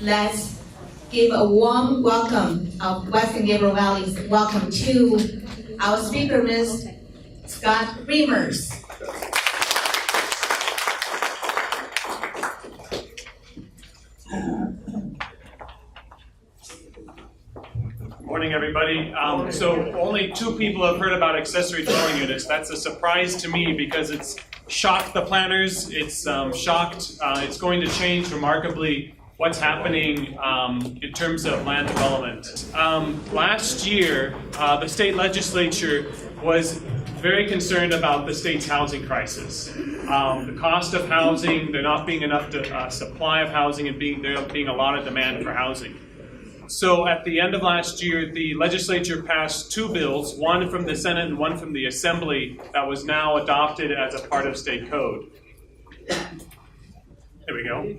let's give a warm welcome of Western Gabriel Valley's welcome to our speaker, Ms. Scott Reimer. Morning, everybody. So only 2 people have heard about accessory dwelling units. That's a surprise to me because it's shocked the planners. It's shocked. It's going to change remarkably what's happening in terms of land development. Last year, the state legislature was very concerned about the state's housing crisis. The cost of housing, there not being enough supply of housing, and there being a lot of demand for housing. So at the end of last year, the legislature passed 2 bills, one from the Senate and one from the Assembly, that was now adopted as a part of state code. There we go.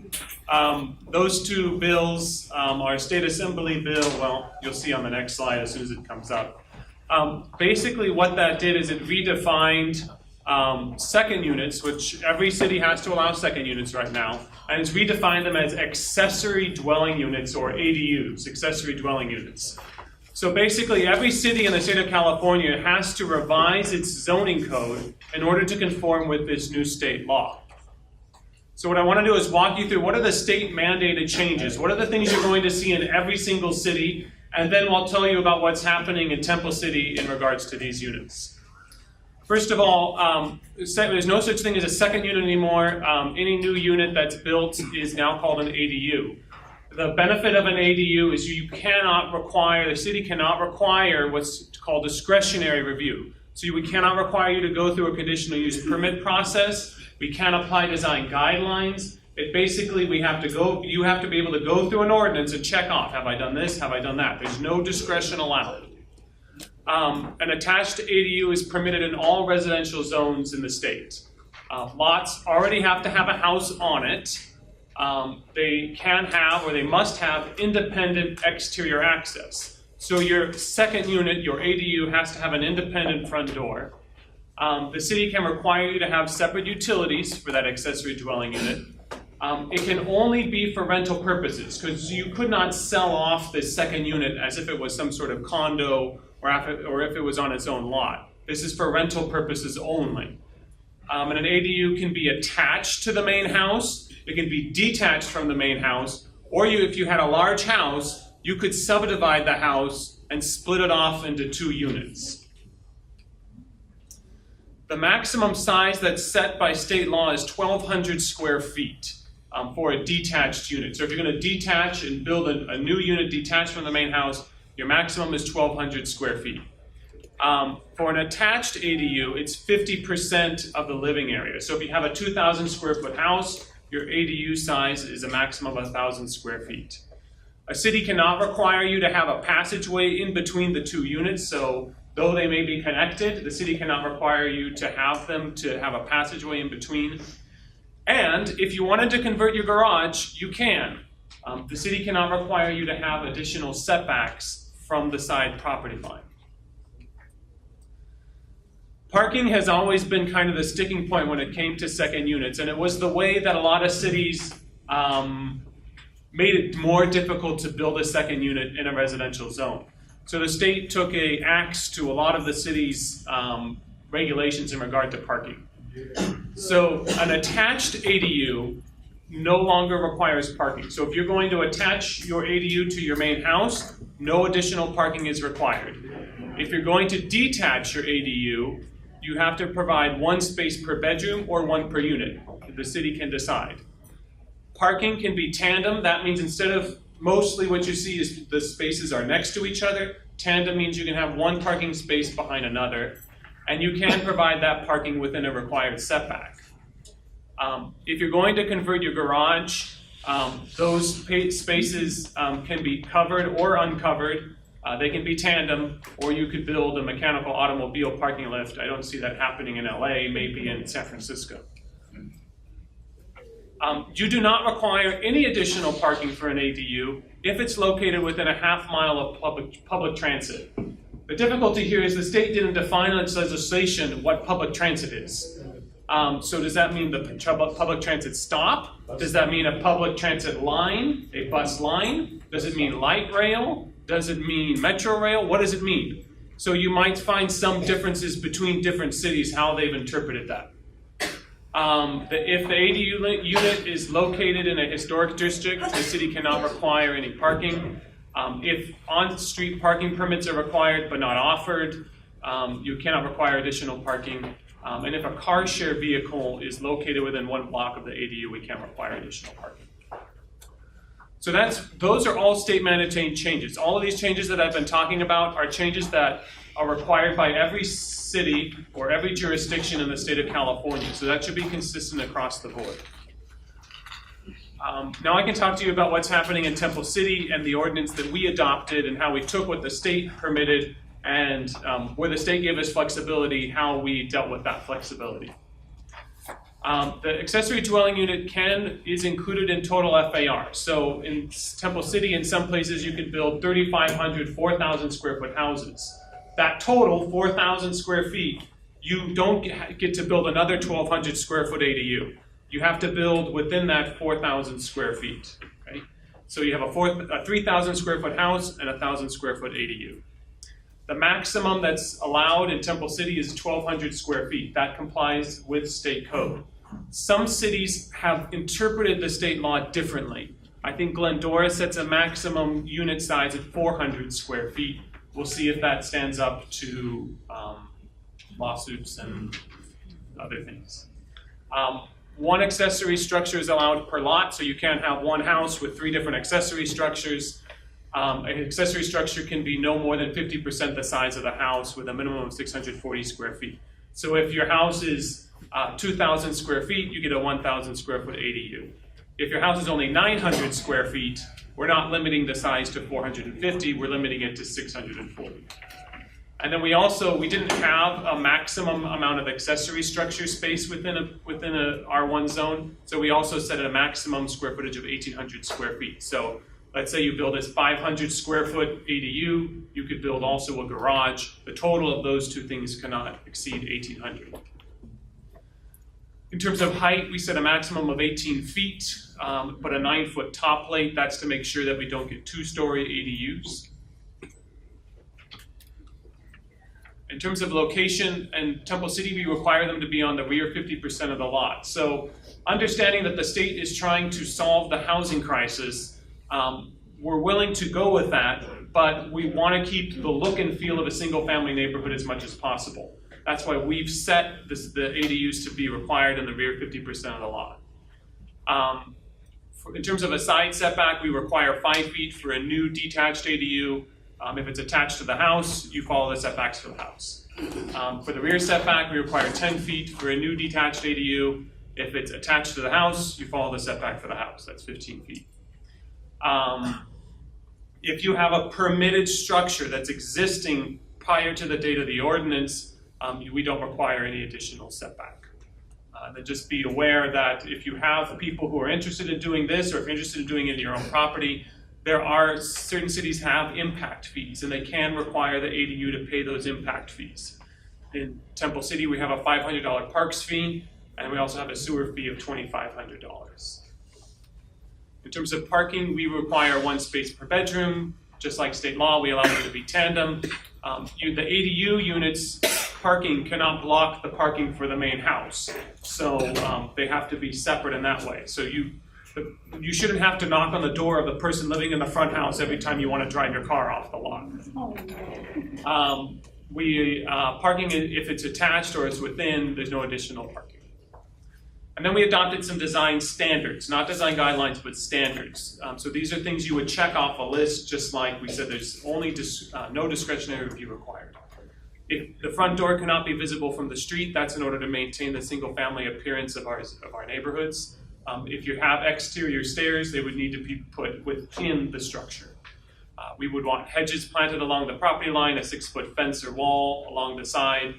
Those 2 bills are State Assembly bill, well, you'll see on the next slide as soon as it comes up. Basically what that did is it redefined second units, which every city has to allow second units right now, and it's redefined them as accessory dwelling units, or ADUs, accessory dwelling units. So basically every city in the state of California has to revise its zoning code in order to conform with this new state law. So what I want to do is walk you through what are the state mandated changes, what are the things you're going to see in every single city, and then I'll tell you about what's happening in Temple City in regards to these units. First of all, there's no such thing as a second unit anymore. Any new unit that's built is now called an ADU. The benefit of an ADU is the city cannot require what's called discretionary review. So we cannot require you to go through a conditional use permit process. We can't apply design guidelines. You have to be able to go through an ordinance and check off, have I done this, have I done that? There's no discretion allowed. An attached ADU is permitted in all residential zones in the state. Lots already have to have a house on it. They can have, or they must have, independent exterior access. So your second unit, your ADU, has to have an independent front door. The city can require you to have separate utilities for that accessory dwelling unit. It can only be for rental purposes, because you could not sell off this second unit as if it was some sort of condo or if it was on its own lot. This is for rental purposes only. And an ADU can be attached to the main house, it can be detached from the main house, or if you had a large house, you could subdivide the house and split it off into 2 units. The maximum size that's set by state law is 1,200 square feet for a detached unit. So if you're going to detach and build a new unit detached from the main house, your maximum is 1,200 square feet. For an attached ADU, it's 50% of the living area. So if you have a 2,000 square foot house, your ADU size is a maximum of 1,000 square feet. A city cannot require you to have a passageway in between the 2 units. So though they may be connected, the city cannot require you to have a passageway in between. And if you wanted to convert your garage, you can. The city cannot require you to have additional setbacks from the side property line. Parking has always been kind of the sticking point when it came to second units, and it was the way that a lot of cities made it more difficult to build a second unit in a residential zone. So the state took an axe to a lot of the city's regulations in regard to parking. So an attached ADU no longer requires parking. So if you're going to attach your ADU to your main house, no additional parking is required. If you're going to detach your ADU, you have to provide 1 space per bedroom or 1 per unit. The city can decide. Parking can be tandem. That means instead of mostly what you see is the spaces are next to each other, tandem means you can have 1 parking space behind another, and you can provide that parking within a required setback. If you're going to convert your garage, those spaces can be covered or uncovered. They can be tandem, or you could build a mechanical automobile parking lift. I don't see that happening in LA, maybe in San Francisco. You do not require any additional parking for an ADU if it's located within a half mile of public transit. The difficulty here is the state didn't define in its legislation what public transit is. So does that mean the public transit stop? Does that mean a public transit line, a bus line? Does it mean light rail? Does it mean metro rail? What does it mean? So you might find some differences between different cities, how they've interpreted that. If the ADU unit is located in a historic district, the city cannot require any parking. If on-street parking permits are required but not offered, you cannot require additional parking. And if a car share vehicle is located within 1 block of the ADU, we can't require additional parking. So those are all state mandated changes. All of these changes that I've been talking about are changes that are required by every city or every jurisdiction in the state of California. So that should be consistent across the board. Now I can talk to you about what's happening in Temple City and the ordinance that we adopted and how we took what the state permitted and where the state gave us flexibility, how we dealt with that flexibility. The accessory dwelling unit is included in total FAR. So in Temple City, in some places, you can build 3,500, 4,000 square foot houses. That total, 4,000 square feet, you don't get to build another 1,200 square foot ADU. You have to build within that 4,000 square feet. Okay? So you have a 3,000 square foot house and a 1,000 square foot ADU. The maximum that's allowed in Temple City is 1,200 square feet. That complies with state code. Some cities have interpreted the state law differently. I think Glendora sets a maximum unit size at 400 square feet. We'll see if that stands up to lawsuits and other things. One accessory structure is allowed per lot, so you can't have one house with 3 different accessory structures. An accessory structure can be no more than 50% the size of the house with a minimum of 640 square feet. So if your house is 2,000 square feet, you get a 1,000 square foot ADU. If your house is only 900 square feet, we're not limiting the size to 450, we're limiting it to 640. And then we didn't have a maximum amount of accessory structure space within a R1 zone, so we also set a maximum square footage of 1,800 square feet. So let's say you build this 500 square foot ADU, you could build also a garage. The total of those 2 things cannot exceed 1,800. In terms of height, we set a maximum of 18 feet, but a 9-foot top plate. That's to make sure that we don't get 2-story ADUs. In terms of location, in Temple City, we require them to be on the rear 50% of the lot. So understanding that the state is trying to solve the housing crisis, we're willing to go with that, but we want to keep the look and feel of a single-family neighborhood as much as possible. That's why we've set the ADUs to be required in the rear 50% of the lot. In terms of a side setback, we require 5 feet for a new detached ADU. If it's attached to the house, you follow the setbacks for the house. For the rear setback, we require 10 feet for a new detached ADU. If it's attached to the house, you follow the setback for the house. That's 15 feet. If you have a permitted structure that's existing prior to the date of the ordinance, we don't require any additional setback. Then just be aware that if you have people who are interested in doing this, or if you're interested in doing it in your own property, certain cities have impact fees, and they can require the ADU to pay those impact fees. In Temple City, we have a $500 parks fee, and we also have a sewer fee of $2,500. In terms of parking, we require 1 space per bedroom. Just like state law, we allow them to be tandem. The ADU units parking cannot block the parking for the main house. So they have to be separate in that way. So you shouldn't have to knock on the door of the person living in the front house every time you want to drive your car off the lot. Parking, if it's attached or it's within, there's no additional parking. And then we adopted some design standards, not design guidelines, but standards. So these are things you would check off a list, just like we said, there's only no discretionary review required. If the front door cannot be visible from the street, that's in order to maintain the single-family appearance of our neighborhoods. If you have exterior stairs, they would need to be put within the structure. We would want hedges planted along the property line, a 6-foot fence or wall along the side,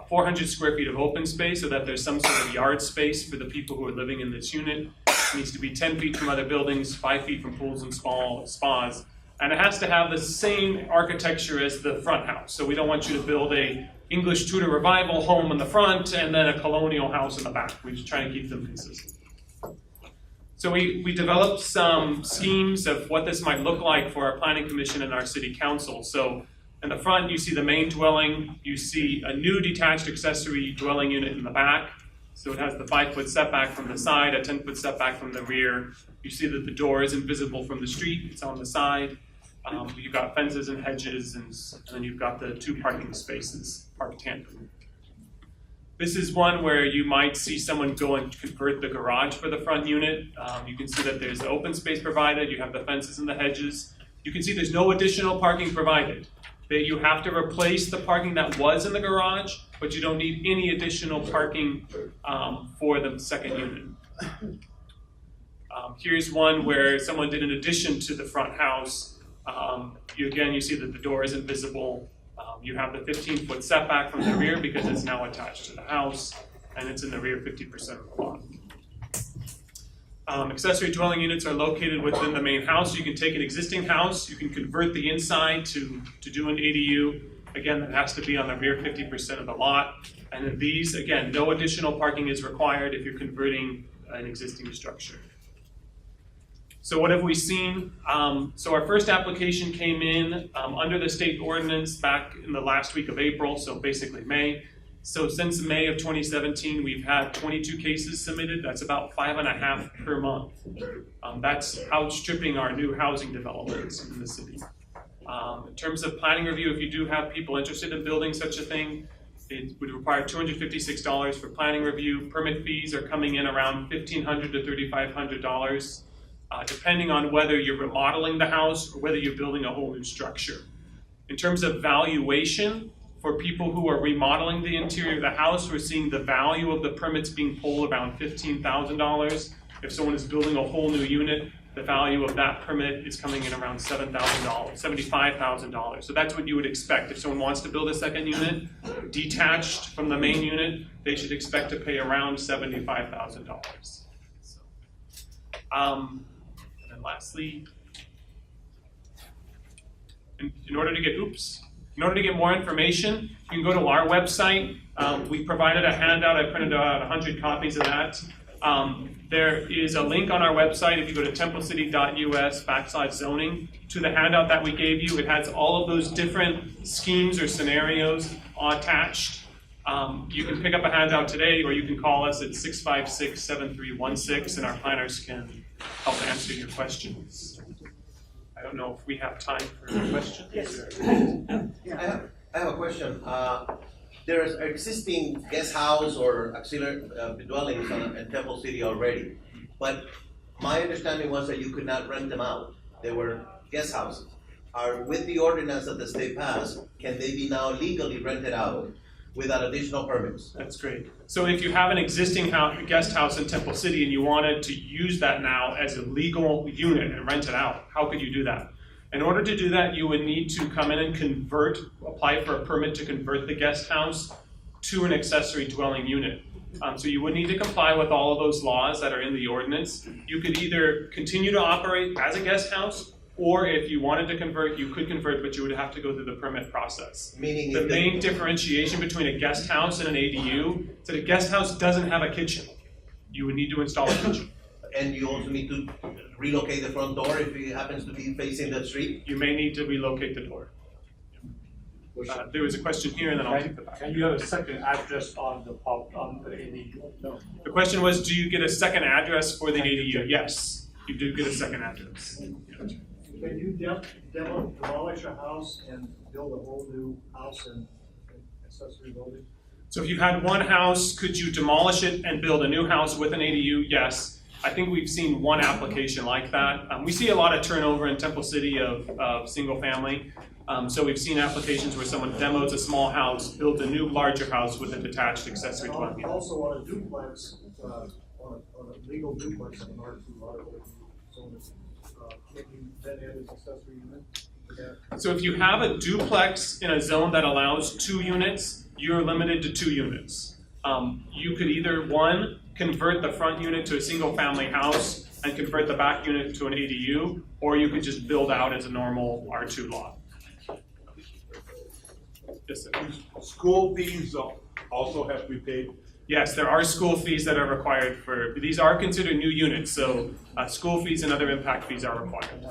400 square feet of open space so that there's some sort of yard space for the people who are living in this unit. It needs to be 10 feet from other buildings, 5 feet from pools and spas, and it has to have the same architecture as the front house. So we don't want you to build a English Tudor Revival home in the front and then a colonial house in the back. We just try to keep them consistent. So we developed some schemes of what this might look like for our planning commission and our city council. So in the front, you see the main dwelling. You see a new detached accessory dwelling unit in the back. So it has the 5-foot setback from the side, a 10-foot setback from the rear. You see that the door isn't visible from the street, it's on the side. You've got fences and hedges, and then you've got the 2 parking spaces parked tandem. This is one where you might see someone go and convert the garage for the front unit. You can see that there's the open space provided, you have the fences and the hedges. You can see there's no additional parking provided. That you have to replace the parking that was in the garage, but you don't need any additional parking for the second unit. Here's one where someone did an addition to the front house. You see that the door isn't visible. You have the 15-foot setback from the rear because it's now attached to the house, and it's in the rear 50% of the lot. Accessory dwelling units are located within the main house. You can take an existing house, you can convert the inside to do an ADU. Again, that has to be on the rear 50% of the lot. And in these, again, no additional parking is required if you're converting an existing structure. So what have we seen? So our first application came in under the state ordinance back in the last week of April, so basically May. So since May of 2017, we've had 22 cases submitted. That's about 5.5 per month. That's outstripping our new housing developments in the city. In terms of planning review, if you do have people interested in building such a thing, it would require $256 for planning review. Permit fees are coming in around $1,500 to $3,500. Depending on whether you're remodeling the house or whether you're building a whole new structure. In terms of valuation, for people who are remodeling the interior of the house, we're seeing the value of the permits being pulled around $15,000. If someone is building a whole new unit, the value of that permit is coming in around $7,000, $75,000. So that's what you would expect. If someone wants to build a second unit, detached from the main unit, they should expect to pay around $75,000. And then lastly, in order to get more information, you can go to our website. We provided a handout. I printed out 100 copies of that. There is a link on our website. If you go to templecity.us/zoning to the handout that we gave you, it has all of those different schemes or scenarios attached. You can pick up a handout today, or you can call us at 656-7316, and our planners can help answer your questions. I don't know if we have time for questions. Yes. I have a question. There's existing guest house or auxiliary dwellings in Temple City already, but my understanding was that you could not rent them out. They were guest houses. With the ordinance that the state passed, can they be now legally rented out without additional permits? That's great. So if you have an existing guest house in Temple City and you wanted to use that now as a legal unit and rent it out, how could you do that? In order to do that, you would need to come in and apply for a permit to convert the guest house to an accessory dwelling unit. So you would need to comply with all of those laws that are in the ordinance. You could either continue to operate as a guest house, or if you wanted to convert, you could convert, but you would have to go through the permit process. Meaning the main differentiation between a guest house and an ADU is that a guest house doesn't have a kitchen. You would need to install a kitchen. And you also need to relocate the front door if it happens to be facing the street? You may need to relocate the door. There was a question here, and then I'll take the back. Can you have a second address on the ADU? No. The question was, do you get a second address for the ADU? Yes, you do get a second address. Can you demolish a house and build a whole new house and accessory building? So if you had one house, could you demolish it and build a new house with an ADU? Yes. I think we've seen one application like that. We see a lot of turnover in Temple City of single family. So we've seen applications where someone demos a small house, builds a new larger house with a detached accessory dwelling unit. Also on a duplex, on a legal duplex on an R2 lot, so can you then add an accessory unit? So if you have a duplex in a zone that allows 2 units, you're limited to 2 units. You could either, one, convert the front unit to a single family house and convert the back unit to an ADU, or you could just build out as a normal R2 lot. Yes, sir. School fees also have to be paid. Yes, there are school fees that are required for, these are considered new units, so school fees and other impact fees are required.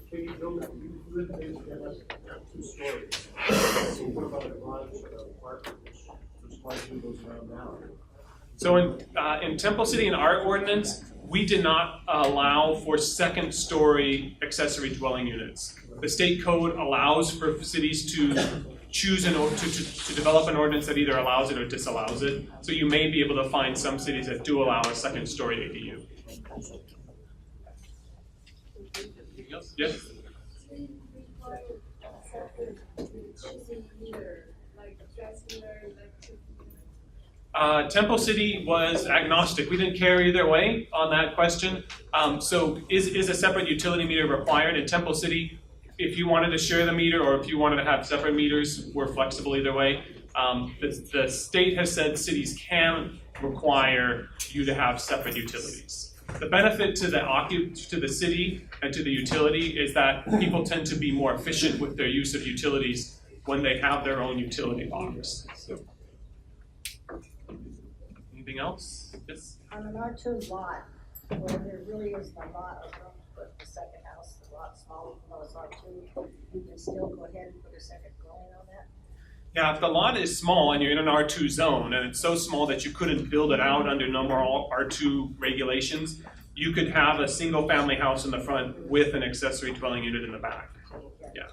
Can you build it, you live in MS, 2 stories. So what about a garage or an apartment, which there's quite a few of those around now? So in Temple City in our ordinance, we did not allow for second-story accessory dwelling units. The state code allows for cities to choose to develop an ordinance that either allows it or disallows it. So you may be able to find some cities that do allow a second-story ADU. Yes? Temple City was agnostic. We didn't care either way on that question. So is a separate utility meter required? In Temple City, if you wanted to share the meter or if you wanted to have separate meters, we're flexible either way. The state has said cities can require you to have separate utilities. The benefit to the city and to the utility is that people tend to be more efficient with their use of utilities when they have their own utility box. So. Anything else? Yes? On an R2 lot, where there really is a lot of room to put the second house, a lot smaller than those R2, you can still go ahead and put a second dwelling on that? Yeah, if the lot is small and you're in an R2 zone and it's so small that you couldn't build it out under normal R2 regulations, you could have a single family house in the front with an accessory dwelling unit in the back. Yeah.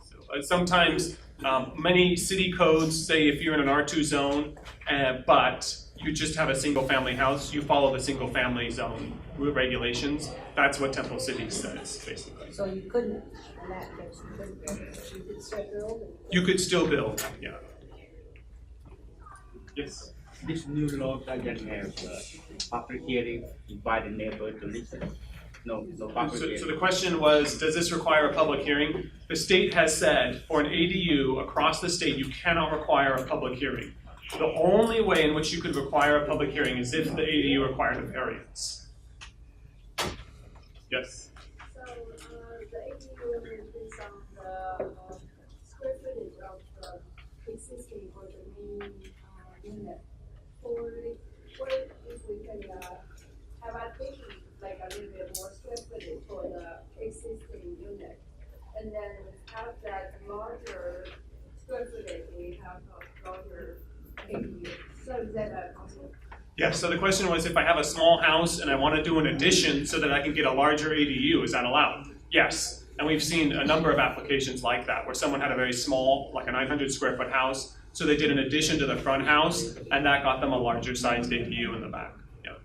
So, sometimes many city codes say if you're in an R2 zone, but you just have a single family house, you follow the single family zone regulations. That's what Temple City says, basically. So you couldn't, in that case, you couldn't build it, you could still build it? You could still build, yeah. Yes? This new law doesn't have public hearing, invite the neighbor to listen. No public hearing. So the question was, does this require a public hearing? The state has said for an ADU across the state, you cannot require a public hearing. The only way in which you could require a public hearing is if the ADU required a variance. Yes? So the ADU is on the square footage of the existing or the main unit. Or what if we can have a thinking like a little bit more square footage for the existing unit, and then have that larger square footage, we have a larger ADU. So is that possible? Yeah, so the question was if I have a small house and I want to do an addition so that I can get a larger ADU, is that allowed? Yes, and we've seen a number of applications like that where someone had a very small, like a 900 square foot house, so they did an addition to the front house and that got them a larger sized ADU in the back. Yeah.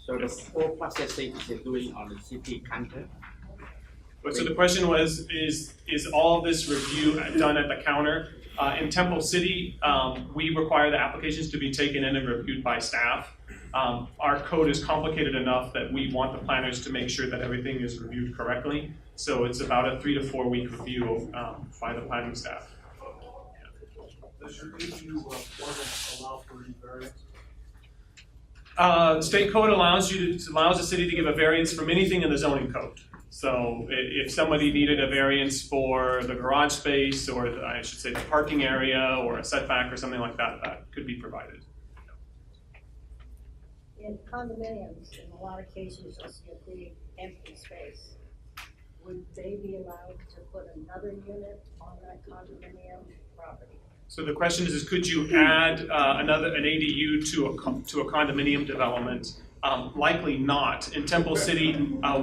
So the whole process is doing on the city counter. So the question was, is all of this review done at the counter? In Temple City, we require the applications to be taken in and reviewed by staff. Our code is complicated enough that we want the planners to make sure that everything is reviewed correctly. So it's about a 3 to 4 week review by the planning staff. Does your ADU ordinance allow for any variance? State code allows the city to give a variance from anything in the zoning code. So if somebody needed a variance for the garage space, or I should say the parking area, or a setback or something like that, that could be provided. In condominiums, in a lot of cases, you'll see a big empty space. Would they be allowed to put another unit on that condominium property? So the question is could you add an ADU to a condominium development? Likely not. In Temple City,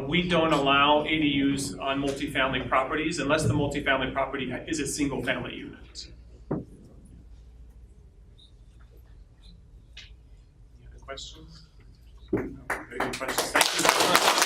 we don't allow ADUs on multifamily properties unless the multifamily property is a single family unit. Any other questions? Very good questions. Thank you very much.